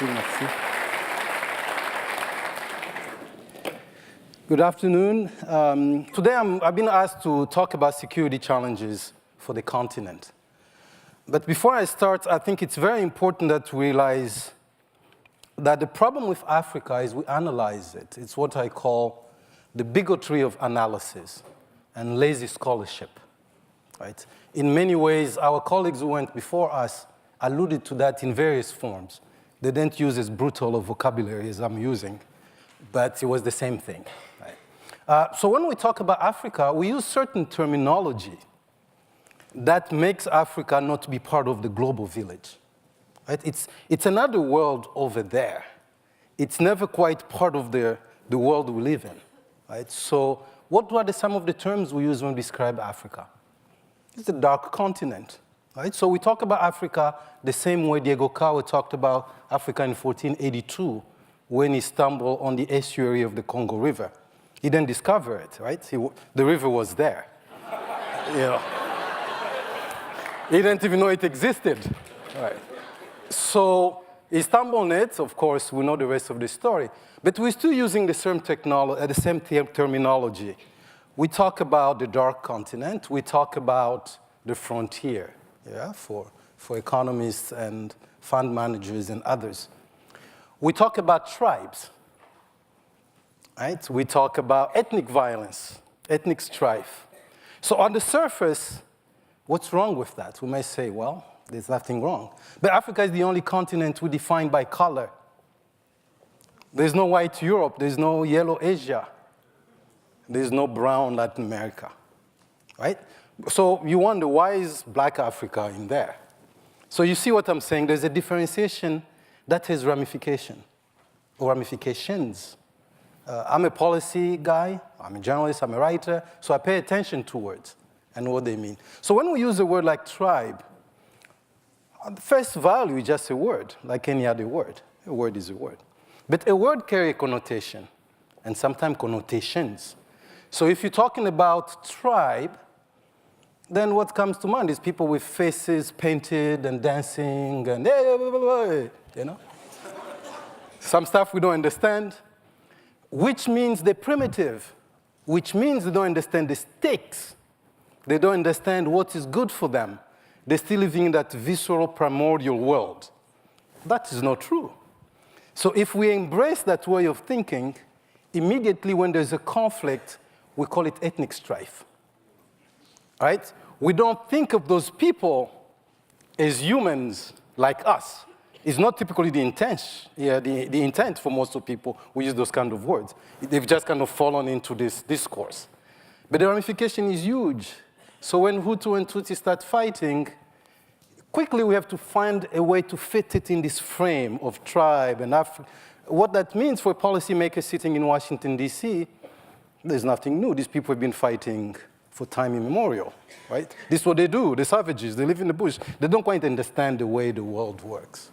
Merci, merci. Good afternoon. Today I've been asked to talk about security challenges for the continent. But before I start, I think it's very important that we realize that the problem with Africa is we analyze it. It's what I call the bigotry of analysis and lazy scholarship, right? In many ways, our colleagues who went before us alluded to that in various forms. They didn't use as brutal a vocabulary as I'm using, but it was the same thing, right? So when we talk about Africa, we use certain terminology that makes Africa not be part of the global village. Right? It's another world over there. It's never quite part of the world we live in. Right? So what are some of the terms we use when we describe Africa? It's a dark continent. Right? So we talk about Africa the same way Diego Kawa talked about Africa in 1482 when he stumbled on the estuary of the Congo River. He didn't discover it, right? The river was there. You know. He didn't even know it existed. Right. So he stumbled on it. Of course, we know the rest of the story. But we're still using the same terminology. We talk about the dark continent. We talk about the frontier, yeah, for economists and fund managers and others. We talk about tribes, right? We talk about ethnic violence, ethnic strife. So on the surface, what's wrong with that? We may say, well, there's nothing wrong. But Africa is the only continent we define by color. There's no white Europe. There's no yellow Asia. There's no brown Latin America, right? So you wonder, why is black Africa in there? So you see what I'm saying? There's a differentiation that has ramifications. I'm a policy guy. I'm a journalist. I'm a writer. So I pay attention to words and what they mean. So when we use a word like tribe, the first value is just a word, like any other word. A word is a word. But a word carries a connotation, and sometimes connotations. So if you're talking about tribe, then what comes to mind is people with faces painted and dancing and, you know? Some stuff we don't understand, which means they're primitive, which means they don't understand the stakes. They don't understand what is good for them. They're still living in that visceral, primordial world. That is not true. So if we embrace that way of thinking, immediately when there's a conflict, we call it ethnic strife. Right? We don't think of those people as humans like us. It's not typically the intent. Yeah, the intent for most of people who use those kind of words. They've just kind of fallen into this discourse. But the ramification is huge. So when Hutu and Tutsi start fighting, quickly we have to find a way to fit it in this frame of tribe and Africa. What that means for a policymaker sitting in Washington, D.C., there's nothing new. These people have been fighting for time immemorial, right? This is what they do. They're savages. They live in the bush. They don't quite understand the way the world works.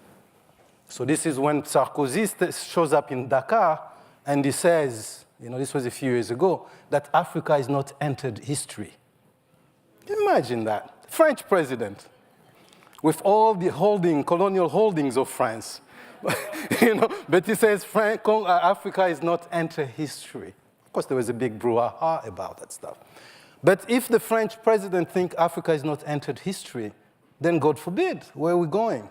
So this is when Sarkozy shows up in Dakar and he says, you know, this was a few years ago, that Africa is not entered history. Imagine that. French president, with all the colonial holdings of France. You know, but he says Africa is not entered history. Of course, there was a big brouhaha about that stuff. But if the French president thinks Africa is not entered history, then God forbid, where are we going?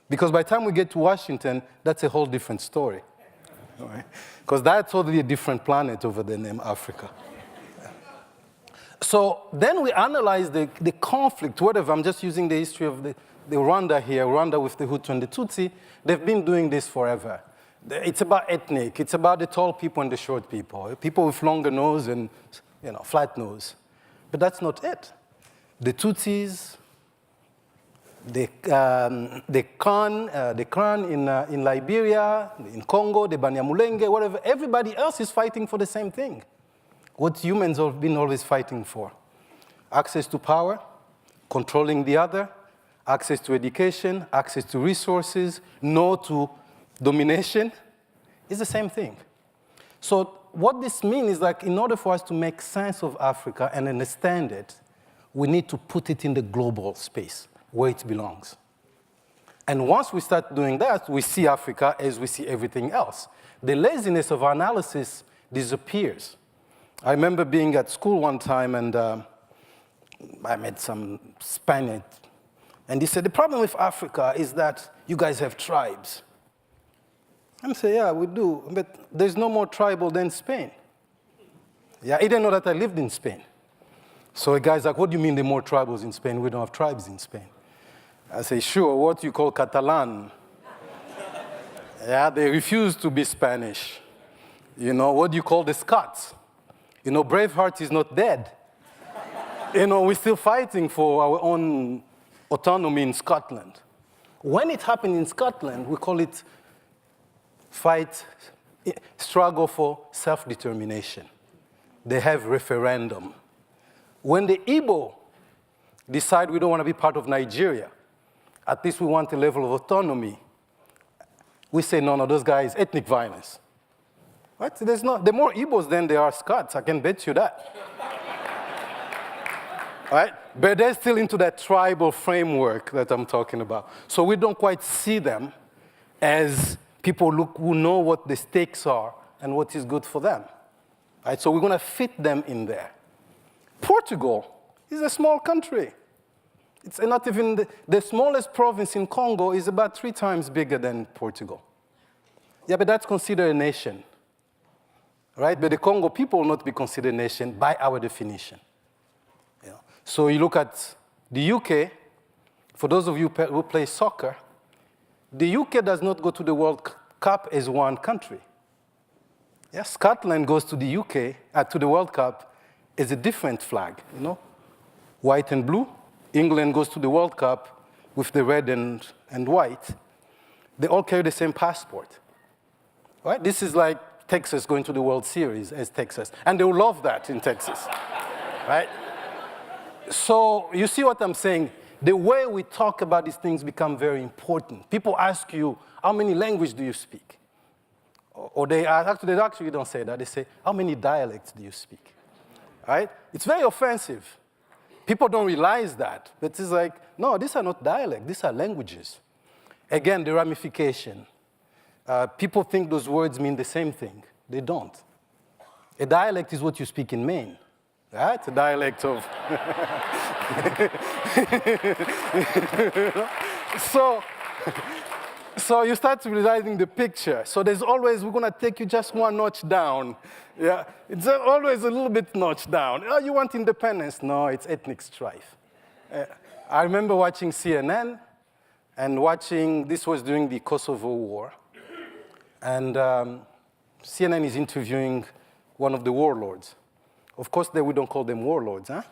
Because by the time we get to Washington, that's a whole different story. Right? Because that's totally a different planet over there named Africa. So then we analyze the conflict, whatever. I'm just using the history of the Rwanda here, Rwanda with the Hutu and the Tutsi. They've been doing this forever. It's about ethnic. It's about the tall people and the short people, people with longer nose and flat nose. But that's not it. The Tutsis, the Kran in Liberia, in Congo, the Banyamulenge, whatever, everybody else is fighting for the same thing. What humans have been always fighting for. Access to power, controlling the other, access to education, access to resources, no to domination, is the same thing. So what this means is that in order for us to make sense of Africa and understand it, we need to put it in the global space where it belongs. And once we start doing that, we see Africa as we see everything else. The laziness of our analysis disappears. I remember being at school one time, and I met some Spaniard, and he said, the problem with Africa is that you guys have tribes. I say, yeah, we do, but there's no more tribal than Spain. Yeah, he didn't know that I lived in Spain. So the guy's like, what do you mean there are more tribals in Spain? We don't have tribes in Spain. I say, sure, what you call Catalan. Yeah, they refuse to be Spanish. You know, what do you call the Scots? You know, Braveheart is not dead. You know, we're still fighting for our own autonomy in Scotland. When it happened in Scotland, we call it struggle for self-determination. They have referendum. When the Igbo decide we don't want to be part of Nigeria, at least we want a level of autonomy, we say, no, those guys, ethnic violence. Right? There are more Igbos than there are Scots, I can bet you that. Right? But they're still into that tribal framework that I'm talking about. So we don't quite see them as people who know what the stakes are and what is good for them. Right? So we're going to fit them in there. Portugal is a small country. It's not even the smallest province in Congo is about 3 times bigger than Portugal. Yeah, but that's considered a nation. Right? But the Congo people will not be considered a nation by our definition. Yeah. So you look at the UK, for those of you who play soccer, the UK does not go to the World Cup as one country. Yeah, Scotland goes to the UK, to the World Cup as a different flag, you know, white and blue. England goes to the World Cup with the red and white. They all carry the same passport. Right? This is like Texas going to the World Series as Texas. And they will love that in Texas. Right? So you see what I'm saying? The way we talk about these things become very important. People ask you, how many languages do you speak? Or they actually don't say that. They say, how many dialects do you speak? Right? It's very offensive. People don't realize that. But it's like, no, these are not dialects. These are languages. Again, the ramification. People think those words mean the same thing. They don't. A dialect is what you speak in Maine. Right? A dialect of... So you start realizing the picture. So there's always, we're going to take you just one notch down. Yeah? It's always a little bit notch down. Oh, you want independence? No, it's ethnic strife. I remember watching CNN and this was during the Kosovo War. And CNN is interviewing one of the warlords. Of course, we don't call them warlords, huh?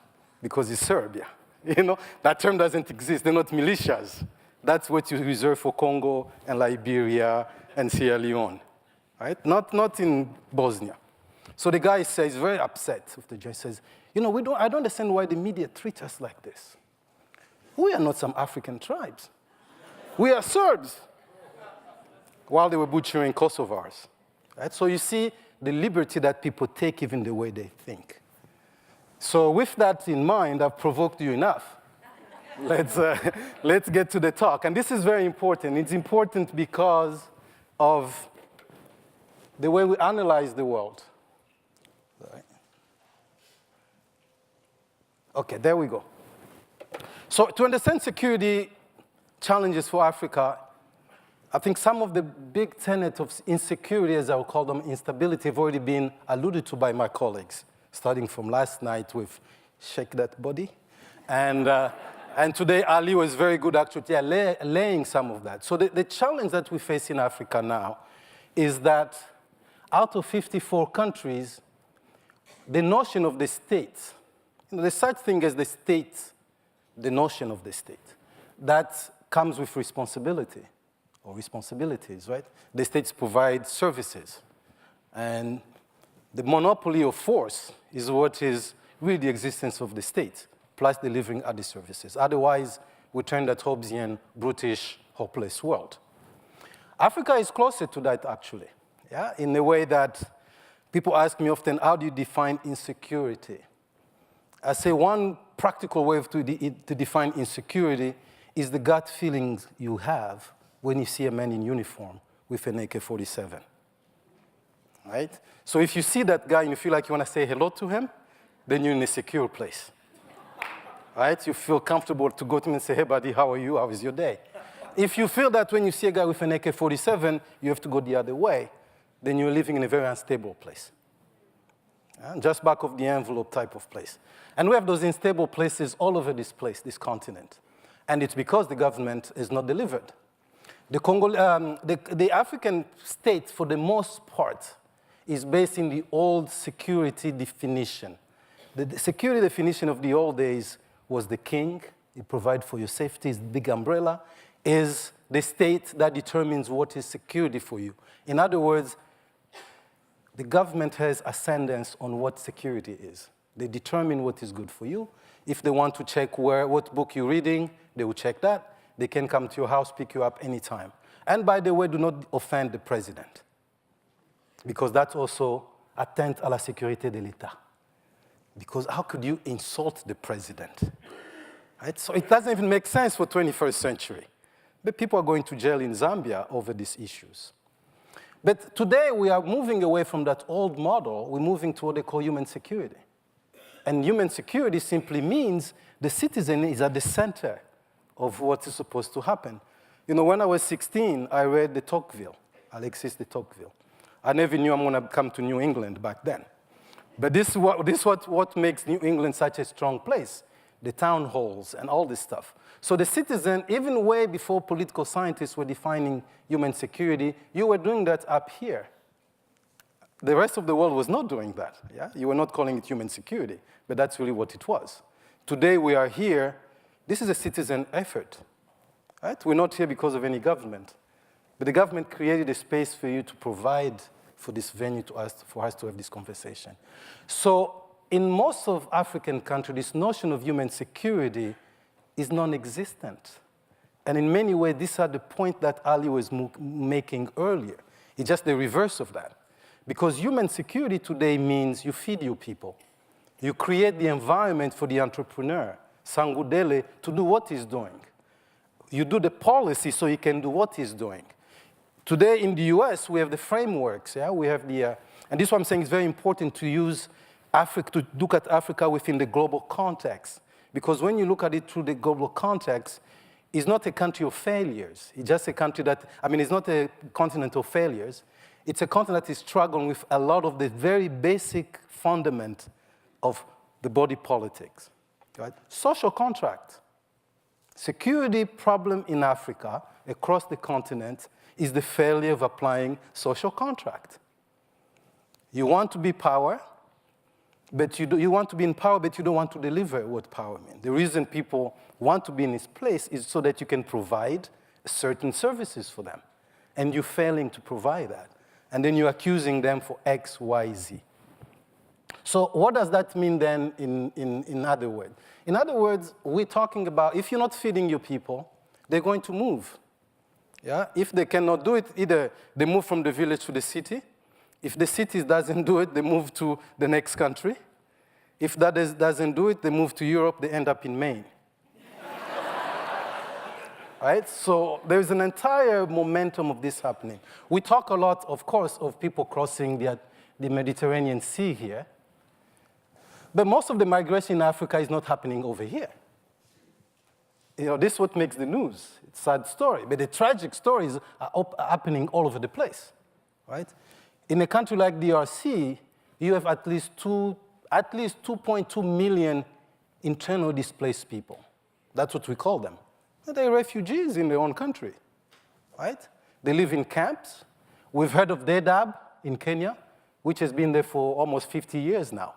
Because it's Serbia. You know, that term doesn't exist. They're not militias. That's what you reserve for Congo and Liberia and Sierra Leone, right? Not in Bosnia. So the guy says, very upset with the judge, says, you know, I don't understand why the media treat us like this. We are not some African tribes. We are Serbs. While they were butchering Kosovars. Right? So you see the liberty that people take even the way they think. So with that in mind, I've provoked you enough. Let's get to the talk. And this is very important. It's important because of the way we analyze the world. Right. Okay, there we go. So to understand security challenges for Africa, I think some of the big tenets of insecurity, as I will call them, instability, have already been alluded to by my colleagues, starting from last night with Shake That Body. And today, Ali was very good, actually, laying some of that. So the challenge that we face in Africa now is that out of 54 countries, the notion of the state, there's such thing as the state, the notion of the state, that comes with responsibility, or responsibilities, right? The states provide services. And the monopoly of force is what is really the existence of the state, plus delivering other services. Otherwise, we turn that Hobbesian, brutish, hopeless world. Africa is closer to that, actually, yeah? In a way that people ask me often, how do you define insecurity? I say one practical way to define insecurity is the gut feelings you have when you see a man in uniform with an AK-47, right? So if you see that guy and you feel like you want to say hello to him, then you're in a secure place, right? You feel comfortable to go to him and say, hey, buddy, how are you? How was your day? If you feel that when you see a guy with an AK-47, you have to go the other way, then you're living in a very unstable place. Just back of the envelope type of place. And we have those unstable places all over this place, this continent. And it's because the government is not delivered. The African state, for the most part, is based in the old security definition. The security definition of the old days was the king. It provides for your safety, it's the big umbrella, is the state that determines what is security for you. In other words, the government has ascendance on what security is. They determine what is good for you. If they want to check what book you're reading, they will check that. They can come to your house, pick you up anytime. And by the way, do not offend the president, because that's also atteinte à la sécurité de l'État. Because how could you insult the president? Right? So it doesn't even make sense for 21st century. But people are going to jail in Zambia over these issues. But today we are moving away from that old model. We're moving to what they call human security. And human security simply means the citizen is at the center of what is supposed to happen. You know, when I was 16, I read de Tocqueville, Alexis de Tocqueville. I never knew I'm going to come to New England back then. But this is what makes New England such a strong place, the town halls and all this stuff. So the citizen, even way before political scientists were defining human security, you were doing that up here. The rest of the world was not doing that. Yeah? You were not calling it human security, but that's really what it was. Today we are here. This is a citizen effort. Right? We're not here because of any government. But the government created a space for you to provide for this venue for us to have this conversation. So in most of African countries, this notion of human security is non-existent. And in many ways, these are the point that Ali was making earlier. It's just the reverse of that. Because human security today means you feed your people. You create the environment for the entrepreneur, Sangudele, to do what he's doing. You do the policy so he can do what he's doing. Today in the US, we have the frameworks. Yeah? We have the, and this is what I'm saying is very important to use Africa, to look at Africa within the global context. Because when you look at it through the global context, it's not a country of failures. It's just a country that, it's not a continent of failures. It's a continent that is struggling with a lot of the very basic fundament of the body politics. Right? Social contract. Security problem in Africa, across the continent, is the failure of applying social contract. You want to be power, but you want to be in power, but you don't want to deliver what power means. The reason people want to be in this place is so that you can provide certain services for them. And you're failing to provide that. And then you're accusing them for X, Y, Z. So what does that mean then in other words? In other words, we're talking about if you're not feeding your people, they're going to move. Yeah? If they cannot do it, either they move from the village to the city. If the city doesn't do it, they move to the next country. If that doesn't do it, they move to Europe, they end up in Maine. Right? So there's an entire momentum of this happening. We talk a lot, of course, of people crossing the Mediterranean Sea here. But most of the migration in Africa is not happening over here. You know, this is what makes the news. It's a sad story. But the tragic stories are happening all over the place. Right? In a country like DRC, you have at least 2.2 million internal displaced people. That's what we call them. They're refugees in their own country, right? They live in camps. We've heard of Dadaab in Kenya, which has been there for almost 50 years now.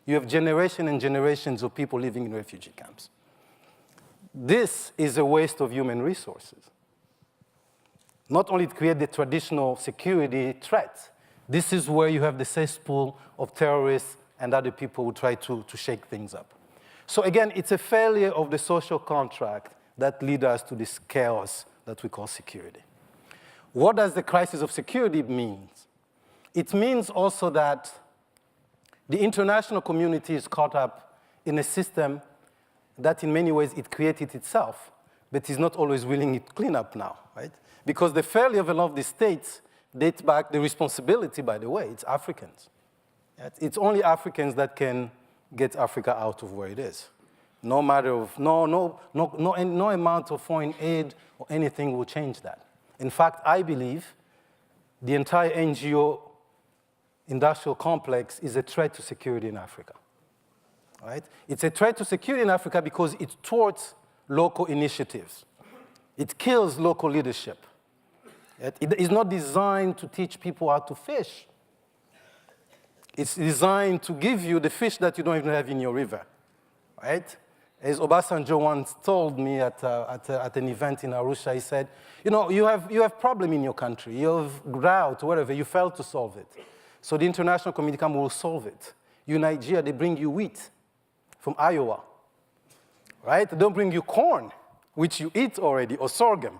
You have generations and generations of people living in refugee camps. This is a waste of human resources. Not only to create the traditional security threats, this is where you have the cesspool of terrorists and other people who try to shake things up. So again, it's a failure of the social contract that lead us to this chaos that we call security. What does the crisis of security mean? It means also that the international community is caught up in a system that in many ways it created itself. but he's not always willing to clean up now, right? Because the failure of a lot of these states dates back, the responsibility, by the way, it's Africans. It's only Africans that can get Africa out of where it is. No matter of, no amount of foreign aid or anything will change that. In fact, I believe the entire NGO industrial complex is a threat to security in Africa. Right? It's a threat to security in Africa because it thwarts local initiatives. It kills local leadership. It is not designed to teach people how to fish. It's designed to give you the fish that you don't even have in your river, right? As Obasanjo once told me at an event in Arusha, he said, you know, you have problem in your country, you have drought, whatever, you failed to solve it. So the international community will solve it. You Nigeria, they bring you wheat from Iowa, right? They don't bring you corn, which you eat already, or sorghum.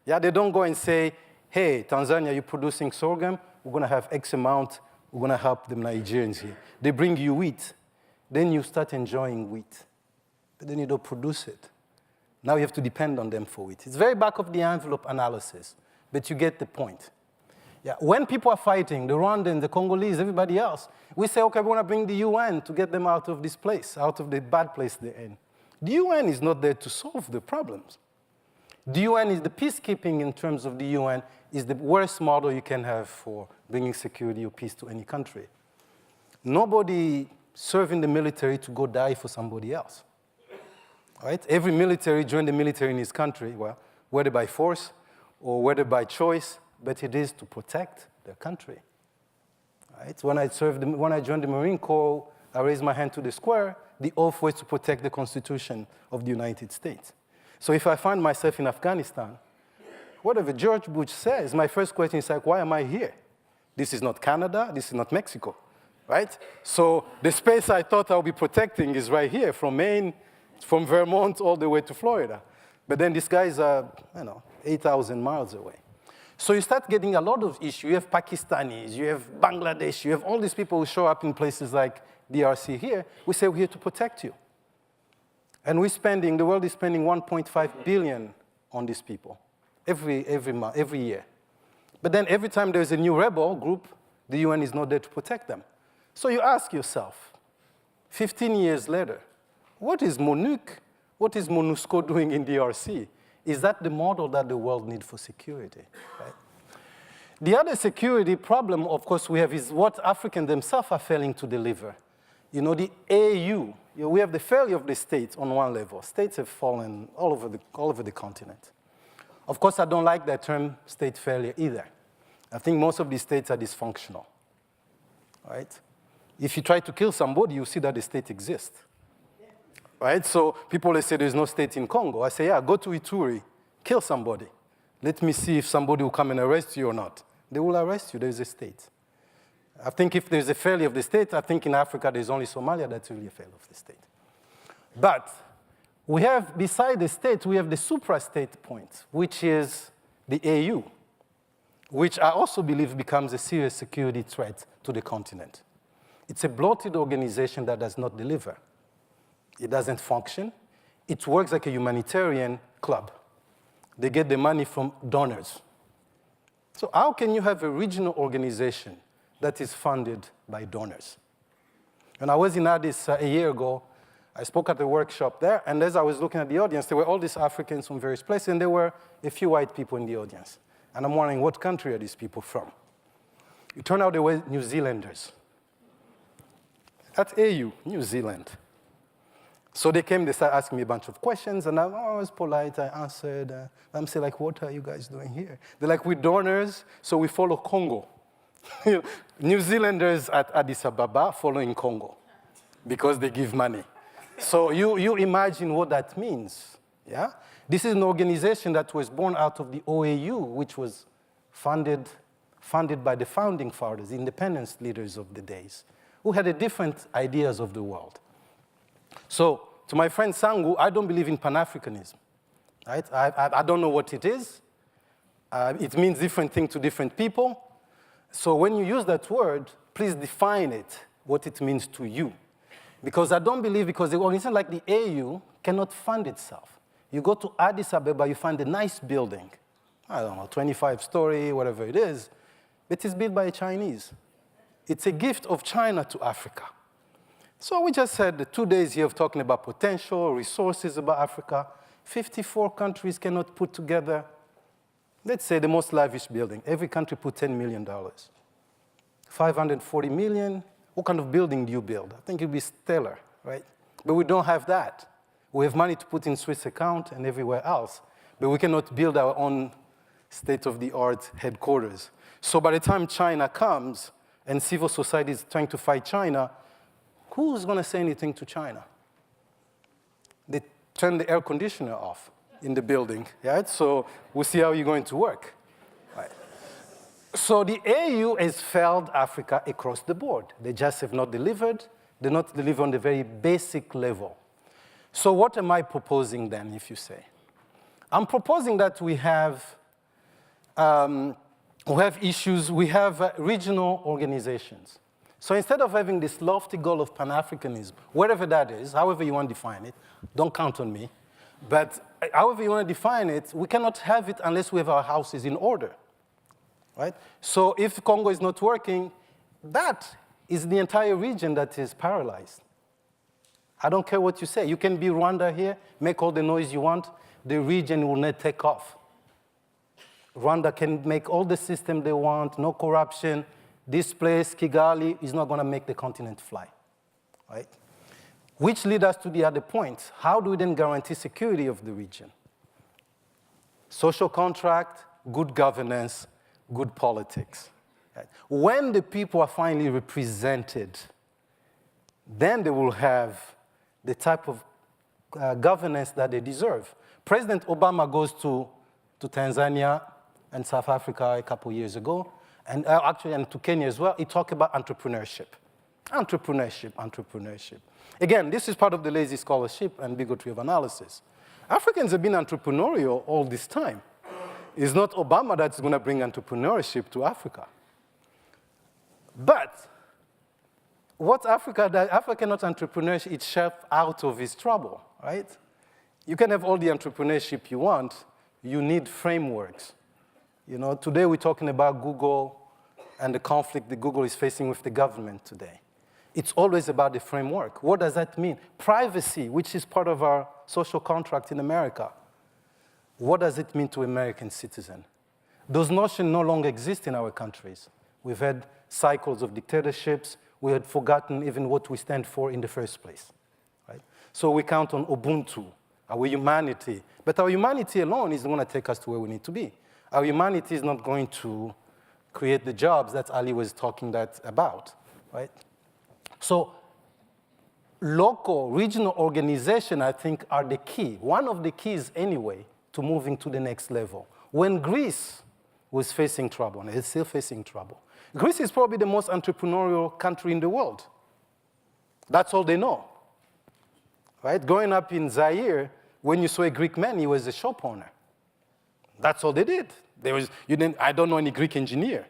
Yeah, they don't go and say, hey, Tanzania, you're producing sorghum, we're gonna have X amount, we're gonna help the Nigerians here. They bring you wheat, then you start enjoying wheat, but then you don't produce it. Now you have to depend on them for wheat. It's very back of the envelope analysis, but you get the point. Yeah, when people are fighting, the Rwandans, the Congolese, everybody else, we say, okay, we want to bring the UN to get them out of this place, out of the bad place they're in. The UN is not there to solve the problems. The UN is the peacekeeping in terms of the UN is the worst model you can have for bringing security or peace to any country. Nobody serving the military to go die for somebody else. Right? Every military joined the military in his country, well, whether by force or whether by choice, but it is to protect their country. Right? When I joined the Marine Corps, I raised my hand to the square. The oath was to protect the Constitution of the United States. So if I find myself in Afghanistan, whatever George Bush says, my first question is like, why am I here? This is not Canada, this is not Mexico, right? So the space I thought I would be protecting is right here, from Maine, from Vermont all the way to Florida. But then these guys are, 8,000 miles away. So you start getting a lot of issues. You have Pakistanis, you have Bangladesh, you have all these people who show up in places like DRC here. We say we're here to protect you. And the world is spending 1.5 billion on these people every year. But then every time there's a new rebel group, the UN is not there to protect them. So you ask yourself, 15 years later, what is MONUC, what is MONUSCO doing in DRC? Is that the model that the world needs for security? Right? The other security problem, of course, we have is what Africans themselves are failing to deliver. You know, the AU, we have the failure of the states on one level. States have fallen all over the continent. Of course, I don't like that term state failure either. I think most of these states are dysfunctional, right? If you try to kill somebody, you see that the state exists. Right? So people say there's no state in Congo. I say, yeah, go to Ituri, kill somebody. Let me see if somebody will come and arrest you or not. They will arrest you, there's a state. I think if there's a failure of the state, I think in Africa there's only Somalia that's really a failure of the state. But we have, beside the state, we have the supra-state point, which is the AU, which I also believe becomes a serious security threat to the continent. It's a bloated organization that does not deliver. It doesn't function. It works like a humanitarian club. They get the money from donors. So how can you have a regional organization that is funded by donors? When I was in Addis a year ago, I spoke at a workshop there, and as I was looking at the audience, there were all these Africans from various places, and there were a few white people in the audience. And I'm wondering, what country are these people from? It turned out they were New Zealanders. At AU, New Zealand. So they came, they started asking me a bunch of questions, and I was polite, I answered. I'm saying, like, what are you guys doing here? They're like, we're donors, so we follow Congo. New Zealanders at Addis Ababa following Congo because they give money. So you imagine what that means, yeah? This is an organization that was born out of the OAU, which was funded by the founding fathers, the independence leaders of the days, who had different ideas of the world. So, to my friend Sangu, I don't believe in Pan-Africanism. Right? I don't know what it is. It means different things to different people. So when you use that word, please define it, what it means to you. Because I don't believe, because the organization like the AU cannot fund itself. You go to Addis Ababa, you find a nice building. I don't know, 25-story, whatever it is. It is built by a Chinese. It's a gift of China to Africa. So we just had the 2 days here of talking about potential, resources about Africa. 54 countries cannot put together, let's say, the most lavish building. Every country put $10 million. 540 million, what kind of building do you build? I think it'd be stellar, right? But we don't have that. We have money to put in Swiss account and everywhere else, but we cannot build our own state-of-the-art headquarters. So by the time China comes and civil society is trying to fight China, who's going to say anything to China? They turn the air conditioner off in the building, right? So we'll see how you're going to work. Right. So the AU has failed Africa across the board. They just have not delivered. They not deliver on the very basic level. So what am I proposing then, if you say? I'm proposing that we have issues, we have regional organizations. So instead of having this lofty goal of Pan-Africanism, whatever that is, however you want to define it, don't count on me, but however you want to define it, we cannot have it unless we have our houses in order, right? So if Congo is not working, that is the entire region that is paralyzed. I don't care what you say. You can be Rwanda here, make all the noise you want, the region will not take off. Rwanda can make all the system they want, no corruption. This place, Kigali, is not going to make the continent fly, right? Which leads us to the other point. How do we then guarantee security of the region? Social contract, good governance, good politics. Right? When the people are finally represented, then they will have the type of governance that they deserve. President Obama goes to Tanzania and South Africa a couple years ago, and actually and to Kenya as well. He talked about entrepreneurship. Entrepreneurship. Again, this is part of the lazy scholarship and bigotry of analysis. Africans have been entrepreneurial all this time. It's not Obama that's going to bring entrepreneurship to Africa. But what Africa does, Africa cannot entrepreneurship itself out of its trouble, right? You can have all the entrepreneurship you want. You need frameworks. You know, today we're talking about Google and the conflict that Google is facing with the government today. It's always about the framework. What does that mean? Privacy, which is part of our social contract in America. What does it mean to American citizen? Those notions no longer exist in our countries. We've had cycles of dictatorships. We had forgotten even what we stand for in the first place, right? So we count on Ubuntu, our humanity. But our humanity alone is going to take us to where we need to be. Our humanity is not going to create the jobs that Ali was talking about, right? So local, regional organization, I think, are the key. One of the keys, anyway, to moving to the next level. When Greece was facing trouble, and it's still facing trouble, Greece is probably the most entrepreneurial country in the world. That's all they know, right? Growing up in Zaire, when you saw a Greek man, he was a shop owner. That's all they did. I don't know any Greek engineer.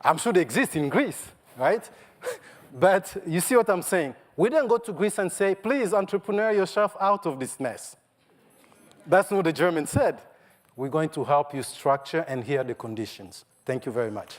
I'm sure they exist in Greece, right? But you see what I'm saying? We didn't go to Greece and say, please entrepreneur yourself out of this mess. That's what the Germans said. We're going to help you structure, and here are the conditions. Thank you very much.